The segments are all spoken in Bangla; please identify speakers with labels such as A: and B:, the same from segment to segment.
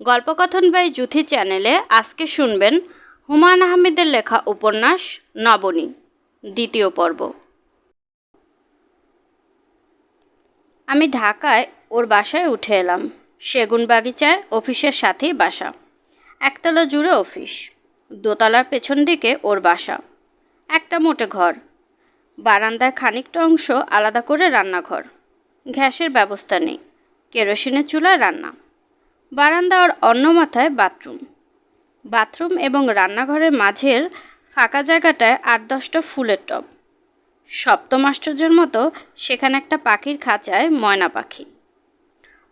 A: গল্পকথন বাই জুথি চ্যানেলে আজকে শুনবেন হুমায়ুন আহমেদের লেখা উপন্যাস নবনী দ্বিতীয় পর্ব। আমি ঢাকায় ওর বাসায় উঠে এলাম। সেগুনবাগিচায় অফিসের সাথেই বাসা। একতলা জুড়ে অফিস, দোতলার পেছন দিকে ওর বাসা। একটা মোটে ঘর, বারান্দার খানিকটা অংশ আলাদা করে রান্নাঘর। গ্যাসের ব্যবস্থা নেই, কেরোসিনের চুলায় রান্না। বারান্দা আর অন্য মাথায় বাথরুম এবং রান্নাঘরের মাঝের ফাঁকা জায়গাটায় ৮-১০টা ফুলের টব। সপ্তম আশ্চর্যের মতো সেখানে একটা পাখির খাঁচায় ময়না পাখি।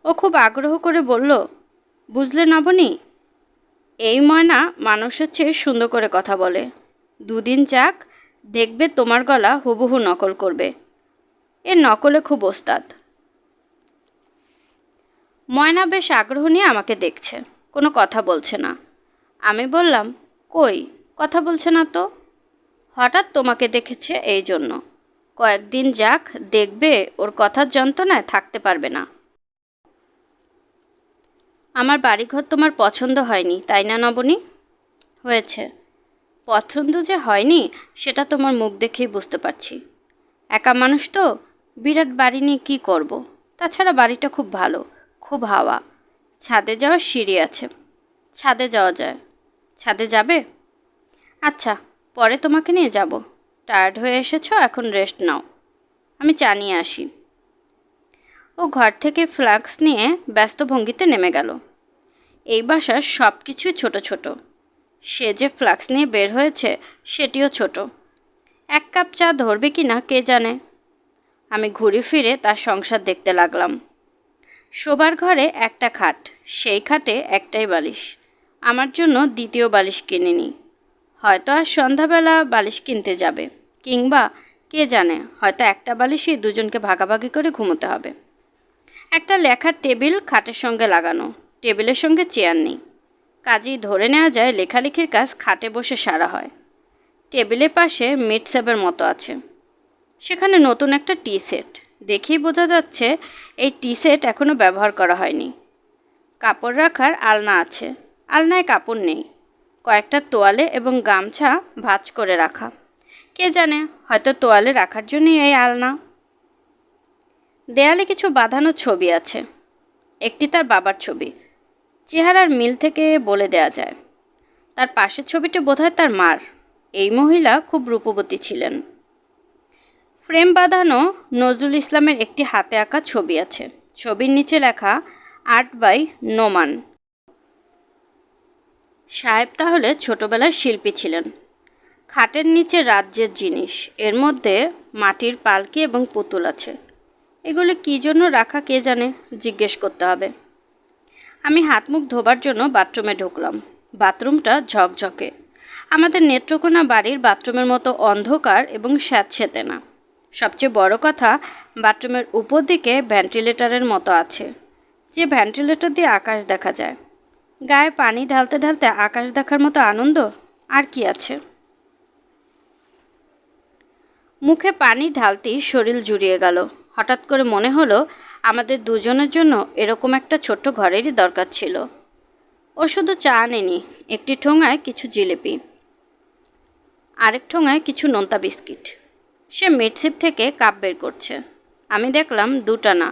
A: ও খুব আগ্রহ করে বলল, বুঝলে নবনী, এই ময়না মানুষের চেয়ে সুন্দর করে কথা বলে। ২ দিন যাক, দেখবে তোমার গলা হুবহু নকল করবে। এর নকলে খুব ওস্তাদ। ময়না বেশ আগ্রহ নিয়ে আমাকে দেখছে, কোনো কথা বলছে না। আমি বললাম, কই, কথা বলছে না তো। হঠাৎ তোমাকে দেখেছে এই জন্য। কয়েকদিন যাক, দেখবে ওর কথার যন্ত্রণায় থাকতে পারবে না। আমার বাড়িঘর তোমার পছন্দ হয়নি, তাই না নবনী? হয়েছে। পছন্দ যে হয়নি সেটা তোমার মুখ দেখেই বুঝতে পারছি। একা মানুষ তো, বিরাট বাড়ি নিয়ে কী করব। তাছাড়া বাড়িটা খুব ভালো, খুব হাওয়া। ছাদে যাওয়ার সিঁড়ি আছে, ছাদে যাওয়া যায়। ছাদে যাবে? আচ্ছা, পরে তোমাকে নিয়ে যাব। টায়ার্ড হয়ে এসেছো, এখন রেস্ট নাও। আমি চা নিয়ে আসি। ও ঘর থেকে ফ্লাক্স নিয়ে ব্যস্ত ভঙ্গিতে নেমে গেল। এই বাসার সব কিছুই ছোট ছোট। সে যে ফ্লাক্স নিয়ে বের হয়েছে সেটিও ছোট। 1 কাপ চা ধরবে কি না কে জানে। আমি ঘুরে ফিরে তার সংসার দেখতে লাগলাম। শোবার ঘরে একটা খাট, সেই খাটে একটাই বালিশ। আমার জন্য দ্বিতীয় বালিশ কিনিনি। হয়তো আজ সন্ধ্যাবেলা বালিশ কিনতে যাবে, কিংবা কে জানে, হয়তো একটা বালিশই দুজনকে ভাগাভাগি করে ঘুমোতে হবে। একটা লেখার টেবিল খাটের সঙ্গে লাগানো, টেবিলের সঙ্গে চেয়ার নেই। কাজেই ধরে নেওয়া যায় লেখালেখির কাজ খাটে বসে সারা হয়। টেবিলের পাশে মিটসেপের মতো আছে। সেখানে নতুন একটা টি সেট, দেখেই বোঝা যাচ্ছে এই টি সেট এখনও ব্যবহার করা হয়নি। কাপড় রাখার আলনা আছে, আলনায় কাপড় নেই। কয়েকটা তোয়ালে এবং গামছা ভাঁজ করে রাখা। কে জানে, হয়তো তোয়ালে রাখার জন্যই এই আলনা। দেয়ালে কিছু বাঁধানো ছবি আছে। একটি তার বাবার ছবি, চেহারার মিল থেকে বলে দেয়া যায়। তার পাশের ছবিটি বোধহয় তার মার। এই মহিলা খুব রূপবতী ছিলেন। ফ্রেম বাঁধানো নজরুল ইসলামের একটি হাতে আঁকা ছবি আছে। ছবির নিচে লেখা আর্ট বাই নোমান। সাহেব তাহলে ছোটবেলায় শিল্পী ছিলেন। খাটের নিচে রাজ্যের জিনিস, এর মধ্যে মাটির পালকি এবং পুতুল আছে। এগুলি কী জন্য রাখা কে জানে, জিজ্ঞেস করতে হবে। আমি হাত মুখ ধোবার জন্য বাথরুমে ঢুকলাম। বাথরুমটা ঝকঝকে। আমাদের নেত্রকোনা বাড়ির বাথরুমের মতো অন্ধকার এবং স্যাঁতসেঁতে না। সবচেয়ে বড় কথা, বাথরুমের উপর দিকে ভেন্টিলেটরের মতো আছে, যে ভেন্টিলেটর দিয়ে আকাশ দেখা যায়। গায়ে পানি ঢালতে ঢালতে আকাশ দেখার মতো আনন্দ আর কি আছে। মুখে পানি ঢালতেই শরীর জুড়িয়ে গেল। হঠাৎ করে মনে হলো আমাদের দুজনের জন্য এরকম একটা ছোট্ট ঘরেরই দরকার ছিল। ও শুধু চা আনেনি, একটি ঠোঙায় কিছু জিলিপি, আরেক ঠোঙায় কিছু নোনতা বিস্কিট। সে মিটসিপ থেকে কাপ বের করছে। আমি দেখলাম 2টা না,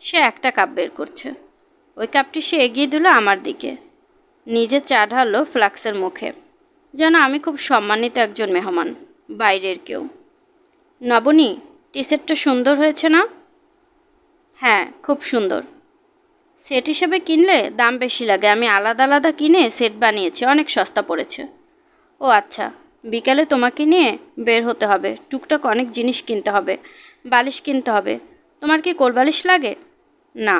A: সে একটা কাপ বের করছে। ওই কাপটি সে এগিয়ে দিল আমার দিকে। নিজে চা ঢাললো ফ্লাক্সের মুখে, যেন আমি খুব সম্মানিত একজন মেহমান, বাইরের কেউ। নবনী, টি সেটটা সুন্দর হয়েছে না? হ্যাঁ, খুব সুন্দর। সেট হিসেবে কিনলে দাম বেশি লাগে, আমি আলাদা আলাদা কিনে সেট বানিয়েছি, অনেক সস্তা পড়েছে। ও আচ্ছা, বিকালে তোমাকে নিয়ে বের হতে হবে, টুকটাক অনেক জিনিস কিনতে হবে। বালিশ কিনতে হবে। তোমার কি কোলবালিশ লাগে? না।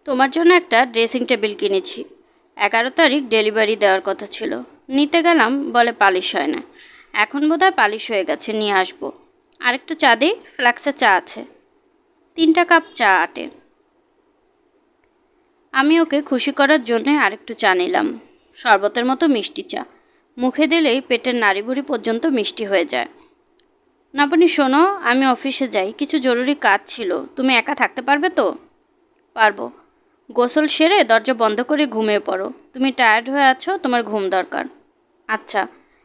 A: তোমার জন্য একটা ড্রেসিং টেবিল কিনেছি। 11 তারিখ ডেলিভারি দেওয়ার কথা ছিল। নিতে গেলাম, বলে পালিশ হয় না। এখন বোধহয় পালিশ হয়ে গেছে, নিয়ে আসবো। আরেকটু চা দিই? ফ্লাক্সে চা আছে। 3টা কাপ চা আটে। আমি ওকে খুশি করার জন্য আরেকটু চা নিলাম, শরবতের মতো মিষ্টি চা। মুখে দিলেই পেটের নাড়িভুড়ি পর্যন্ত মিষ্টি হয়ে যায়। নবনী শোনো, আমি অফিসে যাই, কিছু জরুরি কাজ ছিল। তুমি একা থাকতে পারবে তো? পারবো। গোসল সেরে দরজা বন্ধ করে ঘুমিয়ে পড়ো। তুমি টায়ার্ড হয়ে আছো, তোমার ঘুম দরকার। আচ্ছা,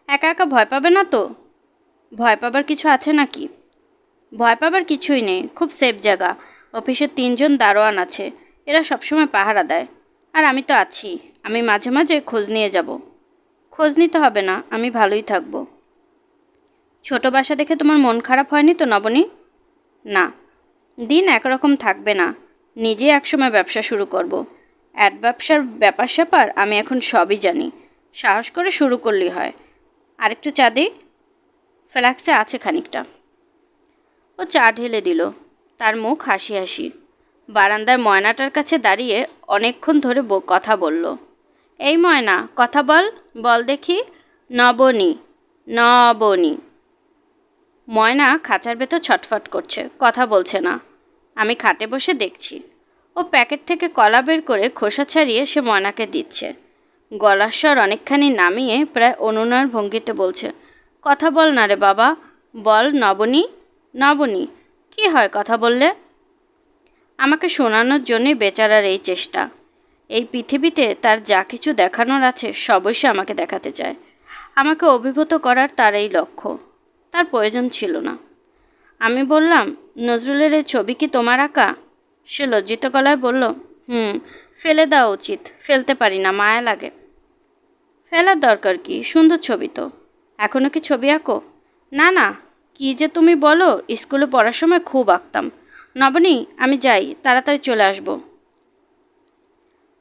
A: একা একা ভয় পাবে না তো? ভয় পাবার কিছু আছে নাকি? ভয় পাবার কিছুই নেই, খুব সেফ জায়গা। অফিসে 3জন দারোয়ান আছে, এরা সবসময় পাহারা দেয়। আর আমি তো আছি, আমি মাঝে মাঝে খোঁজ নিয়ে যাব। খোঁজ নিতে হবে না, আমি ভালোই থাকবো। ছোট বাসা দেখে তোমার মন খারাপ হয়নি তো নবনী? না, দিন একরকম থাকবে না। নিজে একসময় ব্যবসা শুরু করব। অ্যাড ব্যবসার ব্যাপার স্যাপার আমি এখন সবই জানি। সাহস করে শুরু করলেই হয়। আরেকটু চা দিই? ফ্ল্যাক্সে আছে খানিকটা। ও চা ঢেলে দিল। তার মুখ হাসি হাসি। বারান্দায় ময়নাটার কাছে দাঁড়িয়ে অনেকক্ষণ ধরে কথা বলল। এই ময়না, কথা বল, বল দেখি। নবনী, নবনী। ময়না খাঁচার ভেতর ছটফট করছে, কথা বলছে না। আমি খাটে বসে দেখছি। ও প্যাকেট থেকে কলা বের করে খোসা ছাড়িয়ে সে ময়নাকে দিচ্ছে। গলার স্বর অনেকখানি নামিয়ে প্রায় অনুনয়ের ভঙ্গিতে বলছে, কথা বল না রে বাবা, বল নবনী, নবনী। কি হয় কথা বললে? আমাকে শোনানোর জন্যই বেচারার এই চেষ্টা। এই পৃথিবীতে তার যা কিছু দেখানোর আছে সবই সে আমাকে দেখাতে চায়। আমাকে অভিভূত করার তার এই লক্ষ্য। তার প্রয়োজন ছিল না। আমি বললাম, নজরুলের এই ছবি কি তোমার আঁকা? সে লজ্জিত গলায় বলল, ফেলে দেওয়া উচিত। ফেলতে পারি না, মায়া লাগে। ফেলার দরকার কি? সুন্দর ছবি তো। এখনও কি ছবি আঁকো? না না, কি যে তুমি বলো, স্কুলে পড়ার সময় খুব আঁকতাম। নবনী, আমি যাই, তাড়াতাড়ি চলে আসব।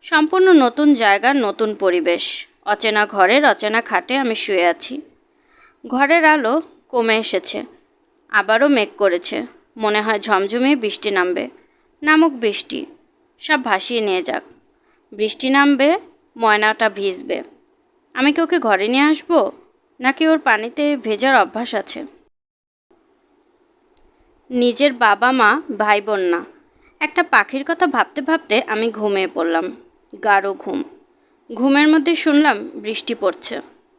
A: সম্পূর্ণ নতুন জায়গার নতুন পরিবেশ। অচেনা ঘরের অচেনা খাটে আমি শুয়ে আছি। ঘরের আলো কমে এসেছে। আবারও মেঘ করেছে। মনে হয় ঝমঝমিয়ে বৃষ্টি নামবে। নামুক বৃষ্টি, সব ভাসিয়ে নিয়ে যাক। বৃষ্টি নামবে, ময়নাটা ভিজবে। আমি কি ওকে ঘরে নিয়ে আসবো, নাকি ওর পানিতে ভেজার অভ্যাস আছে? নিজের বাবা মা, ভাই বোন না, একটা পাখির কথা ভাবতে ভাবতে আমি ঘুমিয়ে পড়লাম। গাঢ় ঘুম। ঘুমের মধ্যে শুনলাম বৃষ্টি পড়ছে।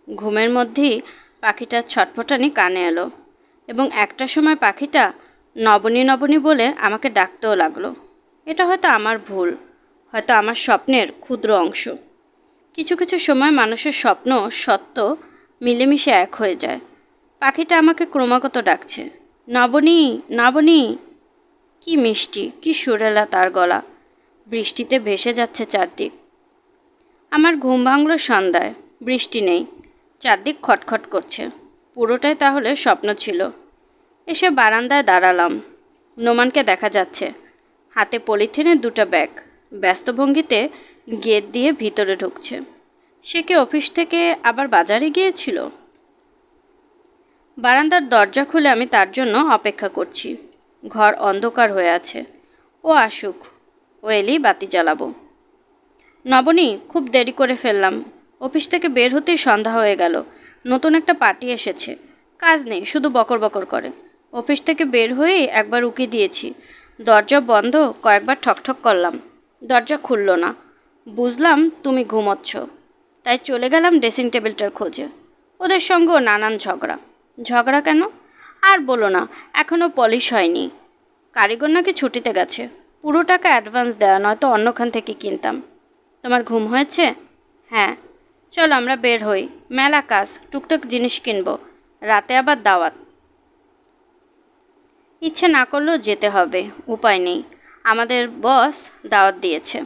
A: ঘুমের মধ্যেই পাখিটার ছটফটানি কানে এলো, এবং একটা সময় পাখিটা নবনী নবনী বলে আমাকে ডাকতেও লাগলো। এটা হয়তো আমার ভুল, হয়তো আমার স্বপ্নের ক্ষুদ্র অংশ। কিছু কিছু সময় মানুষের স্বপ্ন সত্য মিলেমিশে এক হয়ে যায়। পাখিটা আমাকে ক্রমাগত ডাকছে, নবনী, নবনী। কি মিষ্টি, কি সুরেলা তার গলা। বৃষ্টিতে ভেসে যাচ্ছে চারদিক। আমার ঘুম ভাঙল সন্ধ্যায়। বৃষ্টি নেই, চারদিক খটখট করছে। পুরোটাই তাহলে স্বপ্ন ছিল। এসে বারান্দায় দাঁড়ালাম। নোমানকে দেখা যাচ্ছে, হাতে পলিথিনের 2টা ব্যাগ। ব্যস্ত ভঙ্গিতে গেট দিয়ে ভিতরে ঢুকছে। সে কি অফিস থেকে আবার বাজারে গিয়েছিল? বারান্দার দরজা খুলে আমি তার জন্য অপেক্ষা করছি। ঘর অন্ধকার হয়ে আছে। ও আসুক, ও এলেই বাতি জ্বালাবো। নবনী, খুব দেরি করে ফেললাম। অফিস থেকে বের হতেই সন্ধ্যা হয়ে গেল। নতুন একটা পার্টি এসেছে। কাজ নেই, শুধু বকর বকর করে। অফিস থেকে বের হয়েই একবার উকি দিয়েছি। দরজা বন্ধ, কয়েকবার ঠকঠক করলাম। দরজা খুলল না। বুঝলাম তুমি ঘুমোচ্ছ। তাই চলে গেলাম ড্রেসিং টেবিলটার খোঁজে। ওদের সঙ্গেও নানান ঝগড়া। ঝগড়া কেন? আর বলো না, এখনও পলিশ হয়নি। কারিগর নাকি ছুটিতে গেছে। পুরো টাকা অ্যাডভান্স দেওয়া, নয়তো অন্যখান থেকে কিনতাম। তোমার ঘুম হয়েছে? হ্যাঁ। চলো আমরা বের হই, মেলা কাজ, টুকটাক জিনিস কিনবো। রাতে আবার দাওয়াত। ইচ্ছে না করলেও যেতে হবে, উপায় নেই। আমাদের বস দাওয়াত দিয়েছে।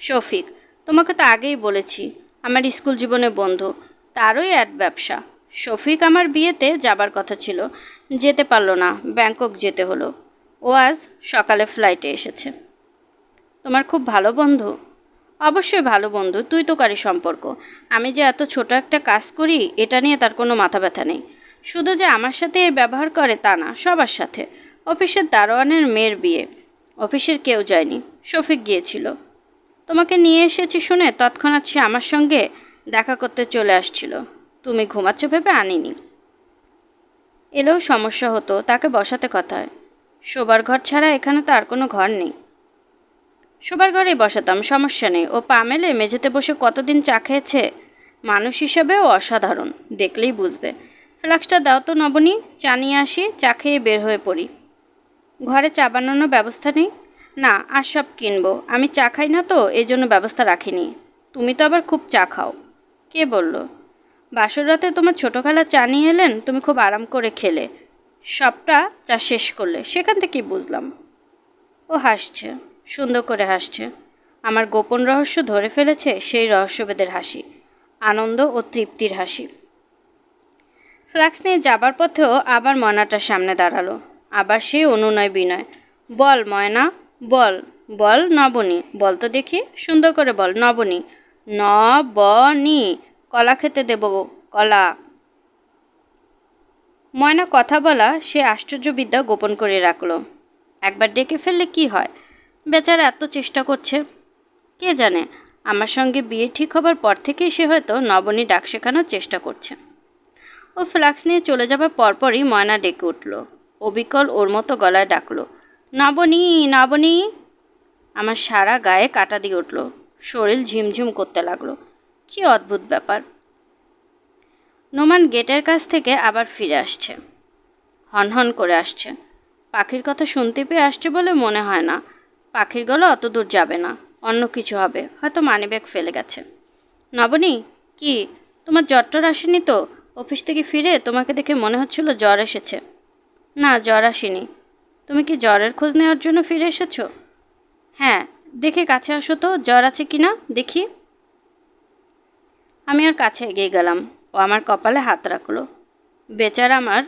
A: শফিক, তোমাকে তো আগেই বলেছি, আমার স্কুল জীবনের বন্ধু। তারই অ্যাড ব্যবসা। শফিক আমার বিয়েতে যাবার কথা ছিল, যেতে পারলো না, ব্যাংকক যেতে হলো। ও আজ সকালে ফ্লাইটে এসেছে। তোমার খুব ভালো বন্ধু? অবশ্যই ভালো বন্ধু, তুই তো কারি সম্পর্ক। আমি যে এত ছোট একটা কাজ করি, এটা নিয়ে তার কোনো মাথা ব্যথা নেই। শুধু যে আমার সাথে ব্যবহার করে তা না, সবার সাথে। অফিসের দারোয়ানের মেয়ের বিয়ে, অফিসের কেউ যায়নি, শফিক গিয়েছিল। তোমাকে নিয়ে এসেছি শুনে তৎক্ষণাৎ সে আমার সঙ্গে দেখা করতে চলে আসছিল। তুমি ঘুমাচ্ছ ভেবে আনিনি। এলেও সমস্যা হতো, তাকে বসাতে কথা হয়। শোবার ঘর ছাড়া এখানে তো আর কোনো ঘর নেই। শোবার ঘরেই বসাতাম, সমস্যা নেই। ও পা মেলে মেঝেতে বসে কতদিন চা খেয়েছে। মানুষ হিসেবেও অসাধারণ, দেখলেই বুঝবে। ফ্লাক্সটা দাও তো নবনী, চা নিয়ে আসি, চা খেয়ে বের হয়ে পড়ি। ঘরে চা বানানোর ব্যবস্থা নেই? না, আর সব কিনবো। আমি চা খাই না তো, এই জন্য ব্যবস্থা রাখিনি। তুমি তো আবার খুব চা খাও। কে বলল? বাসর রাতে তোমার ছোটো খালা চা নিয়ে এলেন, তুমি খুব আরাম করে খেলে, সবটা চা শেষ করলে, সেখান থেকেই বুঝলাম। ও হাসছে, সুন্দর করে হাসছে। আমার গোপন রহস্য ধরে ফেলেছে সেই রহস্যভেদের হাসি, আনন্দ ও তৃপ্তির হাসি। ফ্লাক্স নিয়ে যাবার পথেও আবার ময়নাটার সামনে দাঁড়ালো, আবার সেই অনুনয় বিনয়। বল ময়না, বল, বল নবনী, বল তো দেখি, সুন্দর করে বল নবনী, নবনী, কলা খেতে দেব, কলা। ময়না কথা বলা সে আশ্চর্যবিদ্যা গোপন করে রাখলো। একবার ডেকে ফেললে কি হয়, বেচারা এত চেষ্টা করছে। কে জানে, আমার সঙ্গে বিয়ে ঠিক হবার পর থেকেই সে হয়তো নবনী ডাক শেখানোর চেষ্টা করছে। ও ফ্লাক্স নিয়ে চলে যাবার পরপরই ময়না ডেকে উঠল, অবিকল ওর মতো গলায় ডাকলো, নবনী, নবনী। আমার সারা গায়ে কাটা দিয়ে উঠল, শরীর ঝিমঝিম করতে লাগলো। কি অদ্ভুত ব্যাপার। নোমান গেটের কাছ থেকে আবার ফিরে আসছে, হনহন করে আসছে। পাখির কথা শুনতে পেয়ে আসছে বলে মনে হয় না। পাখির গলা অত দূর যাবে না, অন্য কিছু হবে, হয়তো মানিব্যাগ ফেলে গেছে। নবনী, কি তোমার জ্বর টর আসেনি তো? অফিস থেকে ফিরে তোমাকে দেখে মনে হচ্ছিল জ্বর এসেছে। না, জ্বর আসেনি। তুমি কি জ্বরের খোঁজ নেওয়ার জন্য ফিরে এসেছো? হ্যাঁ, দেখে কাছে আসো তো, জ্বর আছে কি না দেখি। আমি আর কাছে এগিয়ে গেলাম, ও আমার কপালে হাত রাখলো। বেচারা আমার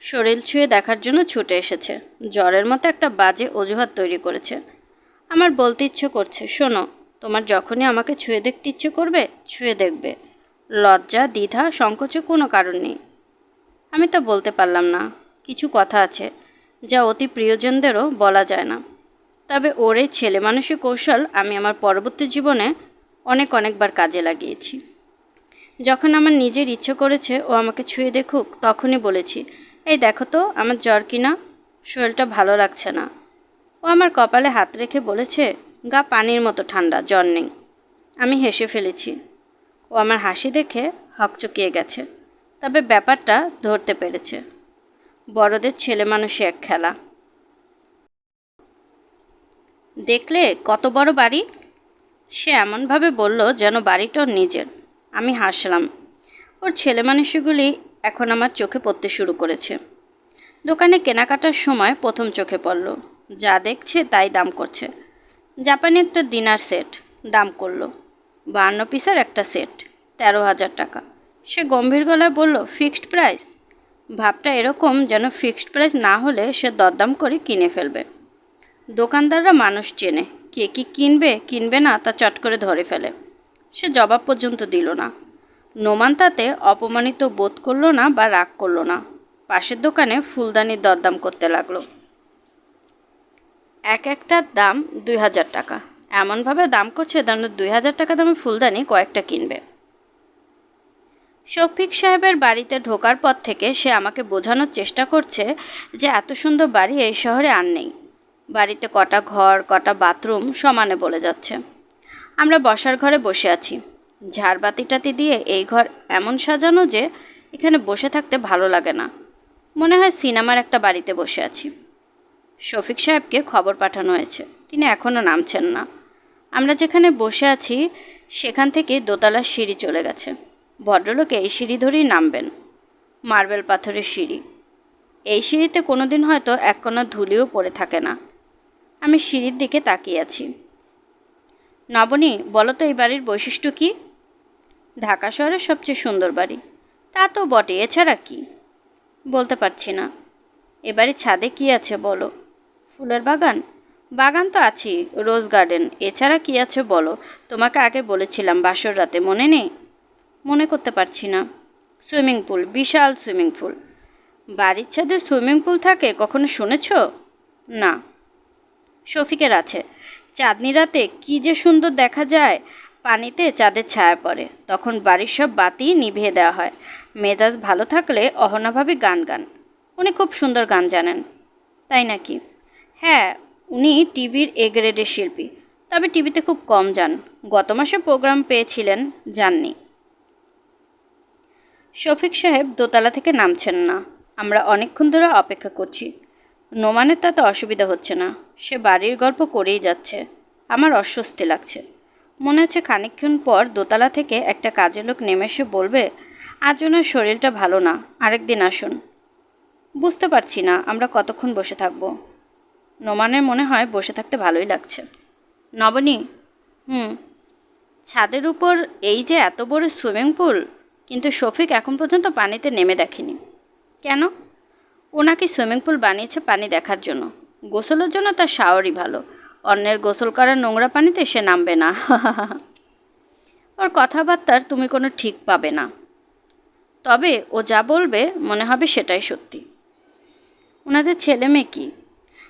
A: শরীর ছুঁয়ে দেখার জন্য ছুটে এসেছে, জ্বরের মতো একটা বাজে অজুহাত তৈরি করেছে। আমার বলতে ইচ্ছে করছে, শোনো, তোমার যখনই আমাকে ছুঁয়ে দেখতে ইচ্ছে করবে, ছুঁয়ে দেখবে, লজ্জা দ্বিধা সংকোচে কোনো কারণ নেই। আমি তো বলতে পারলাম না, কিছু কথা আছে যা অতি প্রিয়জনদেরও বলা যায় না। তবে ওর এই ছেলে মানুষের কৌশল আমি আমার পরবর্তী জীবনে অনেকবার কাজে লাগিয়েছি। যখন আমার নিজের ইচ্ছে করেছে ও আমাকে ছুঁয়ে দেখুক, তখনই বলেছি, এই দেখো তো আমার জ্বর কিনা, শরীরটা ভালো লাগছে না। ও আমার কপালে হাত রেখে বলেছে, গা পানির মতো ঠান্ডা, জ্বর নেই। আমি হেসে ফেলেছি। ও আমার হাসি দেখে হকচকিয়ে গেছে, তবে ব্যাপারটা ধরতে পেরেছে। বড়দের ছেলে মানুষই এক খেলা। দেখলে কত বড় বাড়ি? সে এমনভাবে বলল যেন বাড়িটা ওর নিজের। আমি হাসলাম। ওর ছেলে মানুষগুলি এখন আমার চোখে পড়তে শুরু করেছে। দোকানে কেনাকাটার সময় প্রথম চোখে পড়ল, যা দেখছে তাই দাম করছে। জাপানি একটা ডিনার সেট দাম করলো 52 পিসের একটা সেট, 13,000 টাকা। সে গম্ভীর গলায় বলল, ফিক্সড প্রাইস। ভাবটা এরকম যেন ফিক্সড প্রাইস না হলে সে দরদাম করে কিনে ফেলবে। দোকানদাররা মানুষ চেনে, কে কি কিনবে কিনবে না তা চট করে ধরে ফেলে। সে জবাব পর্যন্ত দিল না। নোমান তাতে অপমানিত বোধ করলো না বা রাগ করলো না। পাশের দোকানে ফুলদানির দরদাম করতে লাগলো। একটার দাম 2,000 টাকা, এমনভাবে দাম করছে যেন 2,000 টাকা দামে ফুলদানি কয়েকটা কিনবে। শফিক সাহেবের বাড়িতে ঢোকার পর থেকে সে আমাকে বোঝানোর চেষ্টা করছে যে এত সুন্দর বাড়ি এই শহরে আর নেই। বাড়িতে কটা ঘর, কটা বাথরুম সমানে বলে যাচ্ছে। আমরা বসার ঘরে বসে আছি, ঝাড়বাতি দিয়ে এই ঘর এমন সাজানো যে এখানে বসে থাকতে ভালো লাগে না, মনে হয় সিনেমার একটা বাড়িতে বসে আছি। শফিক সাহেবকে খবর পাঠানো হয়েছে, তিনি এখনও নামছেন না। আমরা যেখানে বসে আছি সেখান থেকে দোতলার সিঁড়ি চলে গেছে। ভদ্রলোক এই সিঁড়ি ধরেই নামবেন, মার্বেল পাথরের সিঁড়ি। এই সিঁড়িতে কোনোদিন হয়তো এক কোনা ধুলিও পড়ে থাকে না। আমি সিঁড়ির দিকে তাকিয়ে আছি। নবনী, বলো তো এই বাড়ির বৈশিষ্ট্য কী? ঢাকা শহরের সবচেয়ে সুন্দর বাড়ি। তা তো বটে, এছাড়া কি? বলতে পারছি না। এ বাড়ির ছাদে কী আছে বলো? ফুলের বাগান? বাগান তো আছেই, রোজ গার্ডেন। এছাড়া কি আছে বলো? তোমাকে আগে বলেছিলাম বাসর রাতে, মনে নেই? মনে করতে পারছি না। সুইমিং পুল, বিশাল সুইমিং পুল। বাড়ির ছাদে সুইমিং পুল থাকে, কখনো শুনেছ? না। শফিকের আছে। চাঁদনি রাতে কী যে সুন্দর দেখা যায়, পানিতে চাঁদের ছায়া পড়ে, তখন বাড়ির সব বাতি নিভিয়ে দেওয়া হয়। মেজাজ ভালো থাকলে অহনাভাবে গান গান। উনি খুব সুন্দর গান জানেন। তাই নাকি? হ্যাঁ, উনি টিভির এ গ্রেডের শিল্পী, তবে টিভিতে খুব কম যান। গত মাসে প্রোগ্রাম পেয়েছিলেন, যাননি। শফিক সাহেব দোতলা থেকে নামছেন না। আমরা অনেকক্ষণ ধরে অপেক্ষা করছি। নোমানের তাতে অসুবিধা হচ্ছে না, সে বাড়ির গল্প করেই যাচ্ছে। আমার অস্বস্তি লাগছে। মনে হচ্ছে খানিকক্ষণ পর দোতলা থেকে একটা কাজের লোক নেমে এসে বলবে, আজ ওনার শরীরটা ভালো না, আরেকদিন আসুন। বুঝতে পারছি না আমরা কতক্ষণ বসে থাকব। নোমানের মনে হয় বসে থাকতে ভালোই লাগছে। নবনী, ছাদের উপর এই যে এত বড় সুইমিং পুল, কিন্তু শফিক এখন পর্যন্ত পানিতে নেমে দেখেনি। কেন? ও নাকি সুইমিং পুল বানিয়েছে পানি দেখার জন্য। গোসলের জন্য তার শাওয়ারই ভালো। অন্যের গোসল করার নোংরা পানিতে সে নামবে না। ওর কথাবার্তার তুমি কোনো ঠিক পাবে না। তবে ও যা বলবে মনে হবে সেটাই সত্যি। ওনাদের ছেলে মেয়ে কি?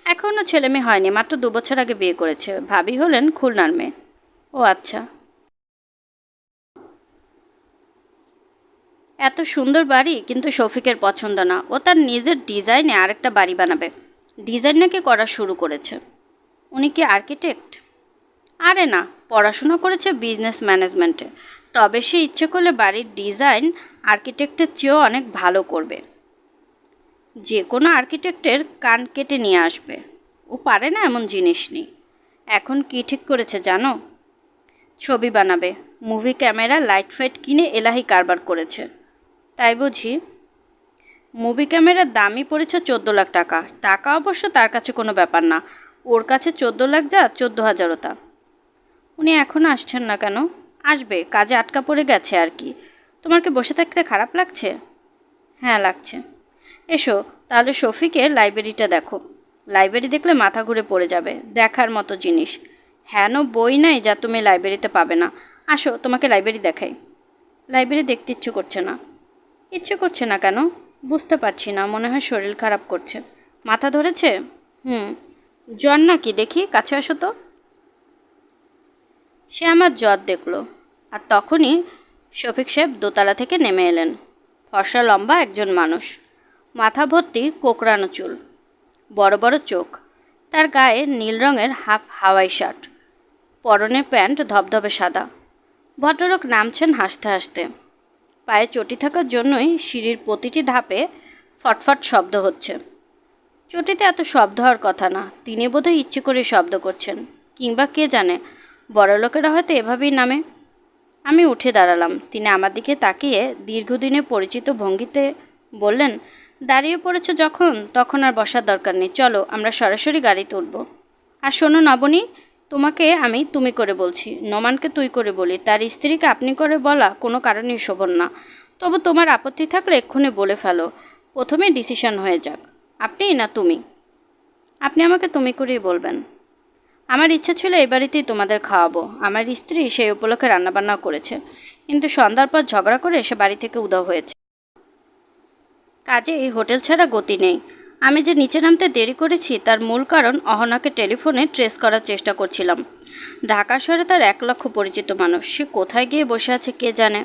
A: এখনও ছেলে মেয়ে হয়নি, মাত্র 2 বছর আগে বিয়ে করেছে। ভাবি হলেন খুলনার মেয়ে। ও আচ্ছা। এত সুন্দর বাড়ি কিন্তু শফিকের পছন্দ না। ও তার নিজের ডিজাইনে আরেকটা বাড়ি বানাবে। ডিজাইন নাকি করা শুরু করেছে। উনি কি আর্কিটেক্ট? আরে না, পড়াশোনা করেছে বিজনেস ম্যানেজমেন্টে। তবে সে ইচ্ছে করলে বাড়ির ডিজাইন আর্কিটেক্টের চেয়েও অনেক ভালো করবে। যে কোনো আর্কিটেক্টের কান কেটে নিয়ে আসবে। ও পারে না এমন জিনিস নেই। এখন কি ঠিক করেছে জানো? ছবি বানাবে। মুভি ক্যামেরা লাইট ফাইট কিনে এলাহি কারবার করেছে। তাই বুঝি? মুভি ক্যামেরার দামই পড়েছে 14 লাখ টাকা। টাকা অবশ্য তার কাছে কোনো ব্যাপার না। ওর কাছে 14 লাখ যা, 14,000ও তা। উনি এখনও আসছেন না কেন? আসবে, কাজে আটকা পড়ে গেছে আর কি। তোমার কি বসে থাকতে খারাপ লাগছে? হ্যাঁ লাগছে। এসো তাহলে শফিকের লাইব্রেরিটা দেখো। লাইব্রেরি দেখলে মাথা ঘুরে পড়ে যাবে। দেখার মতো জিনিস। হেন বই নাই যা তুমি লাইব্রেরিতে পাবে না। আসো তোমাকে লাইব্রেরি দেখাই। লাইব্রেরি দেখতে ইচ্ছে করছে না। ইচ্ছে করছে না কেন? বুঝতে পারছি না, মনে হয় শরীর খারাপ করছে। মাথা ধরেছে? জ্বর নাকি দেখি, কাছে আসো তো। সে আমার জ্বর দেখলো। আর তখনই শফিক সাহেব দোতলা থেকে নেমে এলেন। ফর্সা লম্বা একজন মানুষ, মাথা ভর্তি কোকড়ানো চুল, বড় বড় চোখ। তার গায়ে নীল রঙের হাফ হাওয়াই শার্ট, পরনে প্যান্ট ধবধবে সাদা। ভদ্রলোক নামছেন হাসতে হাসতে। পায়ে চটি থাকার জন্যই সিঁড়ির প্রতিটি ধাপে ফটফট শব্দ হচ্ছে। চটিতে এত শব্দ হওয়ার কথা না, তিনি বোধহয় ইচ্ছে করে শব্দ করছেন, কিংবা কে জানে, বড়লোকেরা হয়তো এভাবেই নামে। আমি উঠে দাঁড়ালাম। তিনি আমার দিকে তাকিয়ে দীর্ঘদিনে পরিচিত ভঙ্গিতে বললেন, দাঁড়িয়ে পড়েছ যখন, তখন আর বসার দরকার নেই। চলো আমরা সরাসরি গাড়িতে উঠব। আর শোনো নবনী, তোমাকে আমি তুমি করে বলছি, নোমানকে তুই করে বলি। তার স্ত্রীকে আপনি করে বলা কোনো কারণেই শোভন না। তবু তোমার আপত্তি থাকলে এক্ষুনি বলে ফেলো। প্রথমে ডিসিশন হয়ে যাক, আপনি না তুমি। আপনি আমাকে তুমি করেই বলবেন। আমার ইচ্ছা ছিল এই বাড়িতেই তোমাদের খাওয়াবো। আমার স্ত্রী সেই উপলক্ষে রান্নাবান্নাও করেছে, কিন্তু সন্ধ্যার পর ঝগড়া করে সে বাড়ি থেকে উধাও হয়েছে। কাজেই হোটেল ছাড়া গতি নেই। আমি যে নিচে নামতে দেরি করেছি তার মূল কারণ অহনাকে টেলিফোনে ট্রেস করার চেষ্টা করছিলাম। ঢাকা শহরে তার 1 লক্ষ পরিচিত মানুষ। সে কোথায় গিয়ে বসে আছে কে জানে।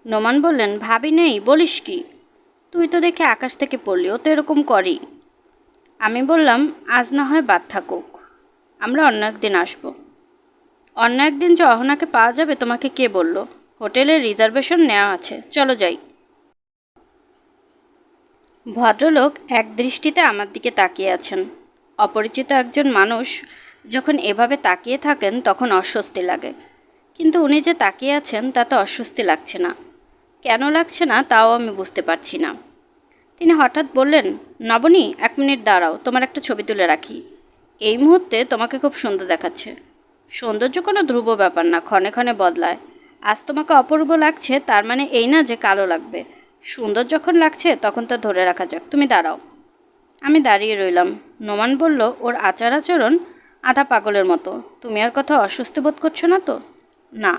A: নোমান বললেন, ভাবি নেই বলিস কি? তুই তো দেখে আকাশ থেকে পড়লি, ও তো এরকম করেই। আমি বললাম, আজ না হয় বাদ থাকুক, আমরা অন্য একদিন আসবো। অন্য একদিন যে অহনাকে পাওয়া যাবে তোমাকে কে বলল? হোটেলের রিজার্ভেশন নেওয়া আছে, চলো যাই। ভদ্রলোক এক দৃষ্টিতে আমার দিকে তাকিয়ে আছেন। অপরিচিত একজন মানুষ যখন এভাবে তাকিয়ে থাকেন তখন অস্বস্তি লাগে, কিন্তু উনি যে তাকিয়ে আছেন তাতে অস্বস্তি লাগছে না। কেন লাগছে না তাও আমি বুঝতে পারছি না। তিনি হঠাৎ বললেন, নবনী 1 মিনিট দাঁড়াও, তোমার একটা ছবি তুলে রাখি। এই মুহূর্তে তোমাকে খুব সুন্দর দেখাচ্ছে। সৌন্দর্য কোনো ধ্রুব ব্যাপার না, ক্ষণে ক্ষণে বদলায়। আজ তোমাকে অপূর্ব লাগছে তার মানে এই না যে কালো লাগবে। সুন্দর যখন লাগছে তখন তা ধরে রাখা যাক। তুমি দাঁড়াও। আমি দাঁড়িয়ে রইলাম। নোমান বলল, ওর আচার আচরণ আধা পাগলের মতো। তুমি আর কথা অস্বস্তি বোধ করছো না তো? না,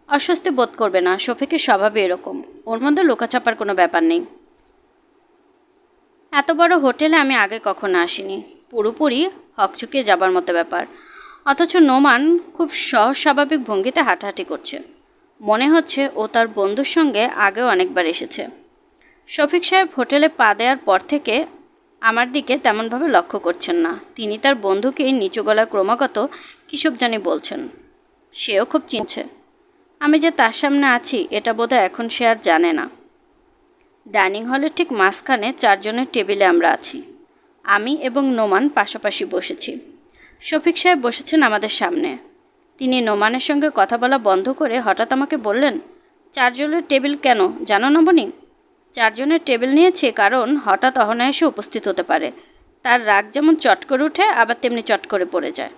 A: অস্বস্তি বোধ করবে না। শফিকের স্বভাবে এরকম, ওর মধ্যে লুকাচাপার কোনো ব্যাপার নেই। এত বড় হোটেলে আমি আগে কখনো আসিনি। পুরোপুরি হকচকিয়ে যাবার মতো ব্যাপার। অথচ নোমান খুব সহজ স্বাভাবিক ভঙ্গিতে হাঁটাহাঁটি করছে। মনে হচ্ছে ও তার বন্ধুর সঙ্গে আগেও অনেকবার এসেছে। শফিক সাহেব হোটেলে পা দেওয়ার পর থেকে আমার দিকে তেমনভাবে লক্ষ্য করছেন না। তিনি তার বন্ধুকেই নিচু গলায় ক্রমাগত কিসব জানি বলছেন। সেও খুব চিনছে আমি যে তার সামনে আছি, এটা বোধহয় এখন সে আর জানে না। ডাইনিং হলের ঠিক মাঝখানে 4 জনের টেবিলে আমরা আছি। আমি এবং নোমান পাশাপাশি বসেছি। শফিক সাহেব বসেছেন আমাদের সামনে। তিনি নোমানের সঙ্গে কথা বলা বন্ধ করে হঠাৎ আমাকে বললেন, 4 জনের টেবিল কেন জানো নবনী? 4 জনের টেবিল নিয়েছি কারণ হঠাৎ অহনা এসে উপস্থিত হতে পারে। তার রাগ যেমন চট করে উঠে আবার তেমনি চট করে পড়ে যায়।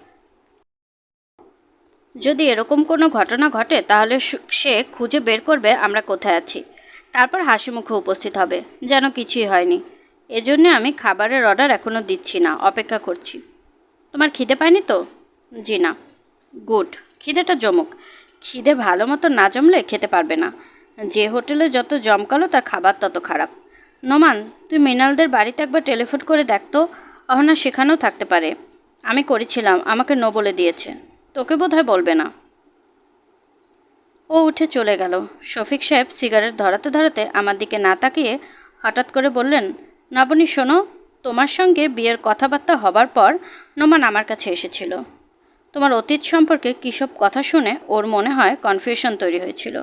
A: যদি এরকম কোনো ঘটনা ঘটে তাহলে সে খুঁজে বের করবে আমরা কোথায় আছি, তারপর হাসি মুখে উপস্থিত হবে যেন কিছুই হয়নি। এজন্য আমি খাবারের অর্ডার এখনও দিচ্ছি না, অপেক্ষা করছি। তোমার খিদে পায়নি তো? জি না। গুড, খিদেটা জমুক। খিদে ভালো মতো না জমলে খেতে পারবে না। যে হোটেলে যত জমকালো তার খাবার তত খারাপ। নোমান, তুই মৃণালদের বাড়িতে একবার টেলিফোন করে দেখতো, অহনা সেখানেও থাকতে পারে। আমি করেছিলাম, আমাকে নো বলে দিয়েছে। তোকে বোধহয় বলবে না। ও উঠে চলে গেল। শফিক সাহেব সিগারেট ধরাতে ধরাতে আমার দিকে না তাকিয়ে হঠাৎ করে বললেন, নবনী শোনো, তোমার সঙ্গে বিয়ের কথাবার্তা হবার পর নোমান আমার কাছে এসেছিল। তোমার অতীত সম্পর্কে কী সব কথা শুনে ওর মনে হয় কনফিউশন তৈরি হয়েছিল।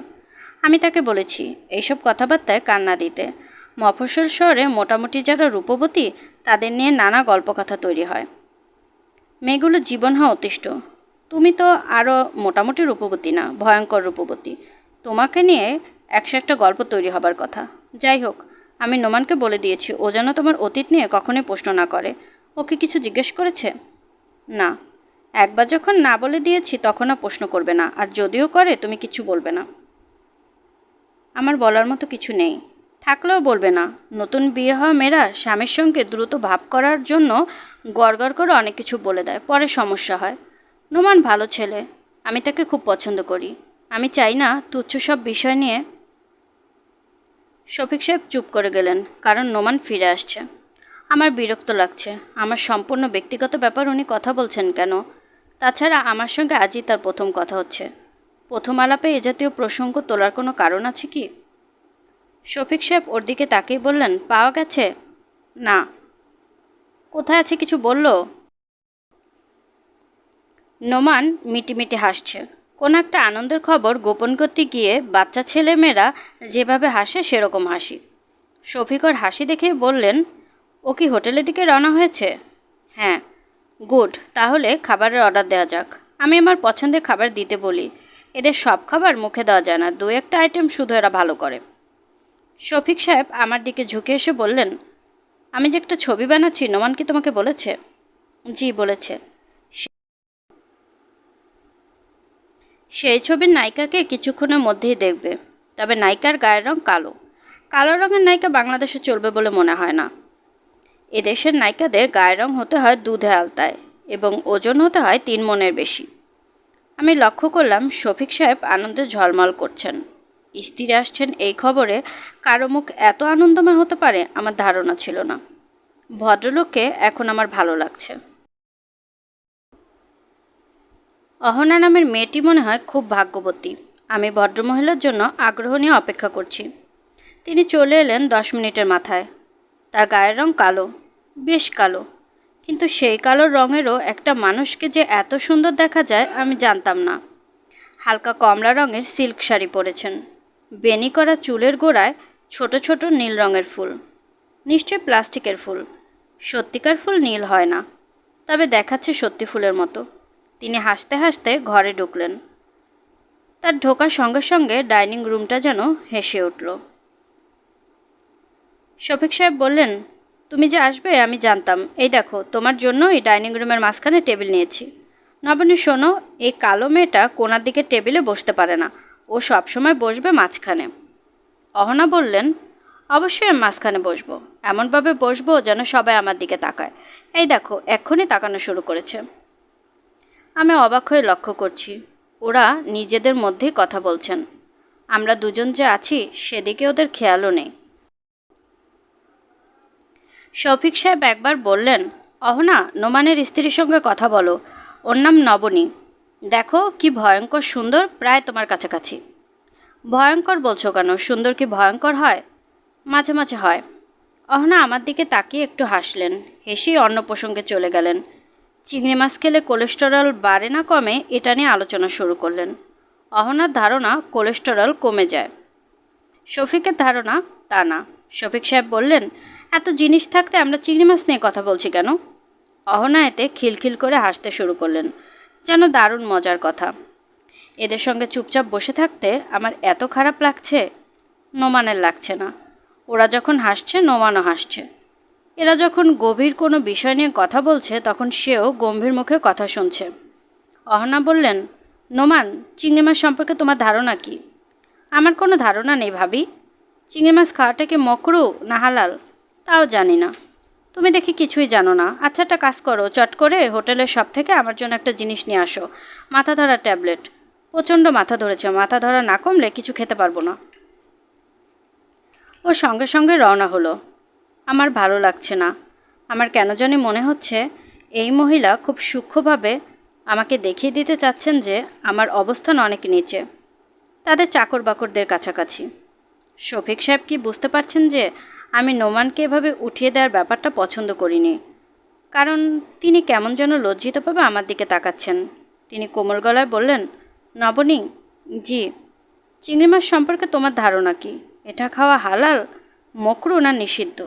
A: আমি তাকে বলেছি এইসব কথাবার্তায় কান না দিতে। মফস্বল শহরে মোটামুটি যারা রূপবতী তাদের নিয়ে নানা গল্পকথা তৈরি হয়। মেয়েগুলো জীবন হয় অতিষ্ঠ। তুমি তো আরও মোটামুটি রূপবতী না, ভয়ঙ্কর রূপবতী। তোমাকে নিয়ে একটা গল্প তৈরি হবার কথা। যাই হোক, আমি নোমানকে বলে দিয়েছি ও যেন তোমার অতীত নিয়ে কখনোই প্রশ্ন না করে। ওকে কিছু জিজ্ঞেস করেছে? না। একবার যখন না বলে দিয়েছি তখন আর প্রশ্ন করবে না, আর যদিও করে তুমি কিছু বলবে না। আমার বলার মতো কিছু নেই, থাকলেও বলবে না। নতুন বিয়ে হওয়া মেয়েরা স্বামীর সঙ্গে দ্রুত ভাব করার জন্য গড়গড় করে অনেক কিছু বলে দেয়, পরে সমস্যা হয়। নোমান ভালো ছেলে, আমি তাকে খুব পছন্দ করি। আমি চাই না তুচ্ছ সব বিষয় নিয়ে। শফিক সাহেব চুপ করে গেলেন, কারণ নোমান ফিরে আসছে। আমার বিরক্ত লাগছে। আমার সম্পূর্ণ ব্যক্তিগত ব্যাপার উনি কথা বলছেন কেন? তাছাড়া আমার সঙ্গে আজই তার প্রথম কথা হচ্ছে। প্রথম আলাপে এ জাতীয় প্রসঙ্গ তোলার কোনো কারণ আছে কি? শফিক সাহেব ওর দিকে তাকিয়ে বললেন, পাওয়া গেছে? না। কোথায় আছে কিছু বলল? নোমান মিটিমিটি হাসছে। কোনো একটা আনন্দের খবর গোপন করতে গিয়ে বাচ্চা ছেলেমেয়েরা যেভাবে হাসে সেরকম হাসি। শফিক ওর হাসি দেখে বললেন, ও কি হোটেলের দিকে রওনা হয়েছে? হ্যাঁ। গুড, তাহলে খাবারের অর্ডার দেওয়া যাক। আমি আমার পছন্দের খাবার দিতে বলি। এদের সব খাবার মুখে দেওয়া যায় না, 2-1টা আইটেম শুধু এরা ভালো করে। শফিক সাহেব আমার দিকে ঝুঁকে এসে বললেন, আমি যে একটা ছবি বানাচ্ছি নোমান কি তোমাকে বলেছে? জি বলেছে। সেই ছবির নায়িকাকে কিছুক্ষণের মধ্যেই দেখবে। তবে নায়িকার গায়ের রং কালো। কালো রঙের নায়িকা বাংলাদেশে চলবে বলে মনে হয় না। এদেশের নায়িকাদের গায়ের রং হতে হয় দুধে আলতায় এবং ওজন হতে হয় 3 মণের বেশি। আমি লক্ষ্য করলাম শফিক সাহেব আনন্দে ঝলমল করছেন। স্ত্রী আসছেন এই খবরে কারো মুখ এত আনন্দময় হতে পারে আমার ধারণা ছিল না। ভদ্রলোককে এখন আমার ভালো লাগছে। অহনা নামের মেয়েটি মনে হয় খুব ভাগ্যবতী। আমি ভদ্রমহিলার জন্য আগ্রহ নিয়ে অপেক্ষা করছি। তিনি চলে এলেন 10 মিনিটের মাথায়। তার গায়ের রং কালো, বেশ কালো, কিন্তু সেই কালো রঙেরও একটা মানুষকে যে এত সুন্দর দেখা যায় আমি জানতাম না। হালকা কমলা রঙের সিল্ক শাড়ি পরেছেন। বেনি করা চুলের গোড়ায় ছোট ছোট নীল রঙের ফুল। নিশ্চয় প্লাস্টিকের ফুল। সত্যিকার ফুল নীল হয় না, তবে দেখাচ্ছে সত্যি ফুলের মতো। তিনি হাসতে হাসতে ঘরে ঢুকলেন। তার ঢোকার সঙ্গে সঙ্গে ডাইনিং রুমটা যেন হেসে উঠল। শফিক সাহেব বললেন, তুমি যে আসবে আমি জানতাম। এই দেখো, তোমার জন্য এই ডাইনিং রুমের মাঝখানে টেবিল নিয়েছি। নবনী শোনো, এই কালো মেয়েটা কোনার দিকে টেবিলে বসতে পারে না, ও সবসময় বসবে মাঝখানে। অহনা বললেন, অবশ্যই আমি মাঝখানে বসবো, এমনভাবে বসবো যেন সবাই আমার দিকে তাকায়। এই দেখো, এক্ষুনি তাকানো শুরু করেছে। আমি অবাক হয়ে লক্ষ্য করছি, ওরা নিজেদের মধ্যেই কথা বলছেন। আমরা দুজন যে আছি সেদিকে ওদের খেয়ালও নেই। শফিক সাহেব একবার বললেন, অহনা, নোমানের স্ত্রীর সঙ্গে কথা বলো। ওর নাম নবনী। দেখো কি ভয়ঙ্কর সুন্দর, প্রায় তোমার কাছাকাছি। ভয়ঙ্কর বলছো কেন? সুন্দর কি ভয়ঙ্কর হয়? মাঝে মাঝে হয়। অহনা আমার দিকে তাকিয়ে একটু হাসলেন, হেসেই অন্য প্রসঙ্গে চলে গেলেন। চিংড়ি মাছ খেলে কোলেস্টেরল বাড়ে না কমে এটা নিয়ে আলোচনা শুরু করলেন। অহনার ধারণা কোলেস্টেরল কমে যায়। শফিকের ধারণা তা না। শফিক সাহেব বললেন, এত জিনিস থাকতে আমরা চিংড়ি মাছ নিয়ে কথা বলছি কেন? অহনা এতে খিলখিল করে হাসতে শুরু করলেন, যেন দারুণ মজার কথা। এদের সঙ্গে চুপচাপ বসে থাকতে আমার এত খারাপ লাগছে, নোমানের লাগছে না। ওরা যখন হাসছে নোমানও হাসছে। এরা যখন গভীর কোনো বিষয় নিয়ে কথা বলছে তখন সেও গম্ভীর মুখে কথা শুনছে। অহনা বললেন, নোমান, চিংড়ি মাছ সম্পর্কে তোমার ধারণা কি? আমার কোনো ধারণা নেই ভাবি। চিংড়ি মাছ খাওয়াটা কি মকরু না হালাল তাও জানি না। তুমি দেখি কিছুই জানো না। আচ্ছা, একটা কাজ করো, চট করে হোটেলের শপ থেকে আমার জন্য একটা জিনিস নিয়ে আসো, মাথা ধরার ট্যাবলেট। প্রচণ্ড মাথা ধরেছে, মাথা ধরা না কমলে কিছু খেতে পারবো না। ও সঙ্গে সঙ্গে রওনা হলো। আমার ভালো লাগছে না। আমার কেন জানি মনে হচ্ছে এই মহিলা খুব সূক্ষ্মভাবে আমাকে দেখিয়ে দিতে চাচ্ছেন যে আমার অবস্থান অনেক নিচে, তাদের চাকর বাকরদের কাছাকাছি। শফিক সাহেব কি বুঝতে পারছেন যে আমি নোমানকে এভাবে উঠিয়ে দেওয়ার ব্যাপারটা পছন্দ করিনি? কারণ তিনি কেমন যেন লজ্জিতভাবে আমার দিকে তাকাচ্ছেন। তিনি কোমল গলায় বললেন, নবনী, জি, চিংড়ি মাছ সম্পর্কে তোমার ধারণা কি? এটা খাওয়া হালাল, মকরু না নিষিদ্ধ?